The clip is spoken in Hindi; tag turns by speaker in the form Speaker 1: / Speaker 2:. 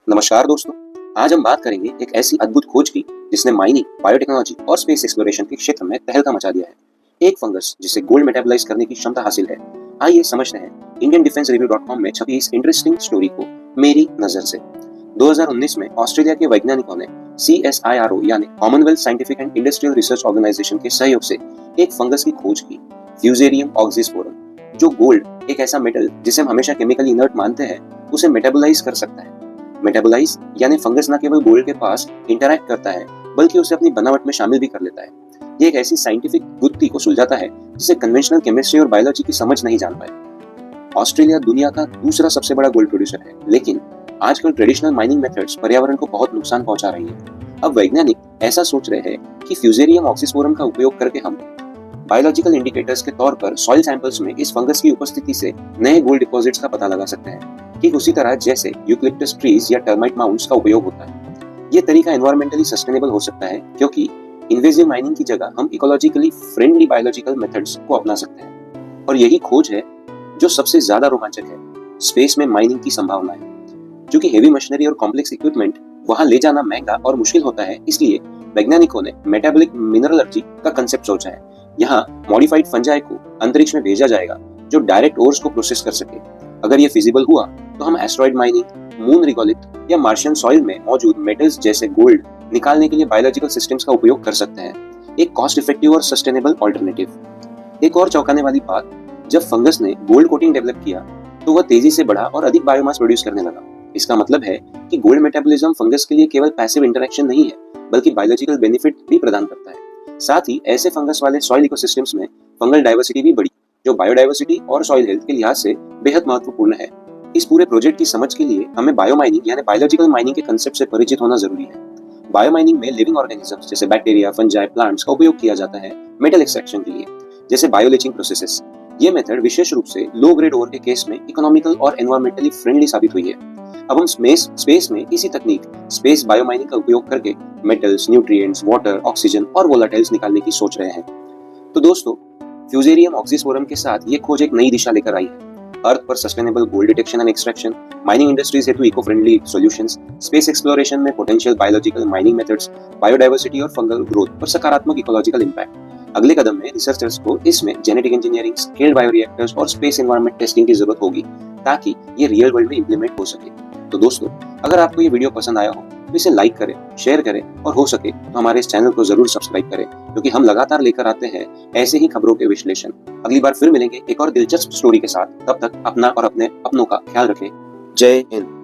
Speaker 1: नमस्कार दोस्तों। आज हम बात करेंगे एक ऐसी अद्भुत खोज की जिसने माइनिंग, बायोटेक्नोलॉजी और स्पेस एक्सप्लोरेशन के क्षेत्र में तहलका मचा दिया है। एक फंगस जिसे गोल्ड मेटाबोलाइज करने की क्षमता हासिल है। आइए समझते हैं इंडियन डिफेंस रिव्यू.com में छपी इस इंटरेस्टिंग स्टोरी को मेरी नजर से। 2019 में ऑस्ट्रेलिया के वैज्ञानिकों ने CSIRO यानी Commonwealth Scientific and Industrial Research Organisation के सहयोग से एक फंगस की खोज की, फ्यूजेरियम ऑक्सीस्पोरम, जो गोल्ड, एक ऐसा मेटल जिसे हम हमेशा केमिकली इनर्ट मानते हैं, उसे मेटाबोलाइज कर सकता है। मेटाबोलाइज यानी फंगस न केवल गोल्ड के पास इंटरैक्ट करता है बल्कि उसे अपनी बनावट में शामिल भी कर लेता है। ये एक ऐसी साइंटिफिक गुत्थी को सुलझाता है जिसे कन्वेंशनल केमिस्ट्री और बायोलॉजी की समझ नहीं जान पाए। ऑस्ट्रेलिया दुनिया का दूसरा सबसे बड़ा गोल्ड प्रोड्यूसर है, लेकिन आजकल ट्रेडिशनल माइनिंग मेथड्स पर्यावरण को बहुत नुकसान पहुंचा रही है। अब वैज्ञानिक ऐसा सोच रहे हैं कि फ्यूजेरियम ऑक्सीस्पोरम का उपयोग करके हम बायोलॉजिकल इंडिकेटर्स के तौर पर सॉइल सैंपल्स में इस फंगस की उपस्थिति से नए गोल्ड डिपॉजिट्स का पता लगा सकते हैं, ठीक उसी तरह जैसे यूकलिप्टस ट्रीज या टर्माइट माउंट्स का उपयोग होता है। ये तरीका एनवायरमेंटली सस्टेनेबल हो सकता है क्योंकि इन्वेजिव माइनिंग की जगह हम इकोलॉजिकली फ्रेंडली बायोलॉजिकल मेथड्स को अपना सकते हैं। और यही खोज है जो सबसे ज्यादा रोमांचक है, स्पेस में माइनिंग की संभावनाएं। क्योंकि हेवी मशीनरी और कॉम्प्लेक्स इक्विपमेंट वहां ले जाना महंगा और मुश्किल होता है, इसलिए वैज्ञानिकों ने मेटाबॉलिक मिनरलर्जी का कंसेप्ट सोचा है। यहाँ मॉडिफाइड फंजाई को अंतरिक्ष में भेजा जाएगा जो डायरेक्ट ओर्स को प्रोसेस कर सके। अगर ये फिजिबल हुआ तो हम एस्ट्रॉइड माइनिंग, मून रिगोलिथ या मार्शियन सॉइल में मौजूद मेटल्स जैसे गोल्ड निकालने के लिए बायोलॉजिकल सिस्टम्स का उपयोग कर सकते हैं, एक कॉस्ट इफेक्टिव और सस्टेनेबल ऑल्टरनेटिव। एक और चौंकाने वाली बात, जब फंगस ने गोल्ड कोटिंग डेवलप किया तो वह तेजी से बढ़ा और अधिक बायोमास प्रोड्यूस करने लगा। इसका मतलब है कि गोल्ड मेटाबॉलिज्म फंगस के लिए केवल पैसिव इंटरेक्शन नहीं है बल्कि बायोलॉजिकल बेनिफिट भी प्रदान करता है। साथ ही ऐसे फंगस वाले सॉइल इकोसिस्टम्स में फंगल डाइवर्सिटी भी बढ़ी, जो बायोडाइवर्सिटी और सॉइल हेल्थ के लिहाज से बेहद महत्वपूर्ण है। इस पूरे प्रोजेक्ट की समझ के लिए हमें बायोमाइनिंग यानी बायोलॉजिकल माइनिंग के कंसेप्ट से परिचित होना जरूरी है। बायोमाइनिंग में लिविंग ऑर्गेनिजम्स जैसे बैक्टीरिया, फंजाई, प्लांट्स का उपयोग किया जाता है मेटल एक्सट्रैक्शन के लिए, जैसे बायोलीचिंग प्रोसेसेस। ये मेथड विशेष रूप से लो ग्रेड ओर के केस में इकोनॉमिकल और एनवायरमेंटली फ्रेंडली साबित हुई है। अब हम स्पेस में इसी तकनीक, स्पेस बायोमाइनिंग का उपयोग करके मेटल्स, न्यूट्रिएंट्स, वाटर, ऑक्सीजन और वोलाटाइल्स निकालने की सोच रहे हैं। तो दोस्तों, फ्यूजेरियम ऑक्सीस्पोरम के साथ ये खोज एक नई दिशा लेकर आई है। अर्थ पर sustainable gold detection and extraction, mining industries हेतु eco friendly solutions, space exploration में potential biological mining methods, biodiversity और फंगल ग्रोथ पर सकारात्मक इकोलॉजिकल इंपैक्ट। अगले कदम में रिसर्चर्स को इसमें जेनेटिक इंजीनियरिंग, स्केल्ड बायोरिएक्टर्स और स्पेस एनवायरनमेंट टेस्टिंग की जरूरत होगी ताकि ये रियल वर्ल्ड में इंप्लीमेंट हो सके। तो दोस्तों, अगर आपको ये वीडियो पसंद आया हो तो इसे लाइक करें, शेयर करें और हो सके तो हमारे इस चैनल को जरूर सब्सक्राइब करें, क्योंकि हम लगातार लेकर आते हैं ऐसे ही खबरों के विश्लेषण। अगली बार फिर मिलेंगे एक और दिलचस्प स्टोरी के साथ। तब तक अपना और अपने अपनों का ख्याल रखें। जय हिंद।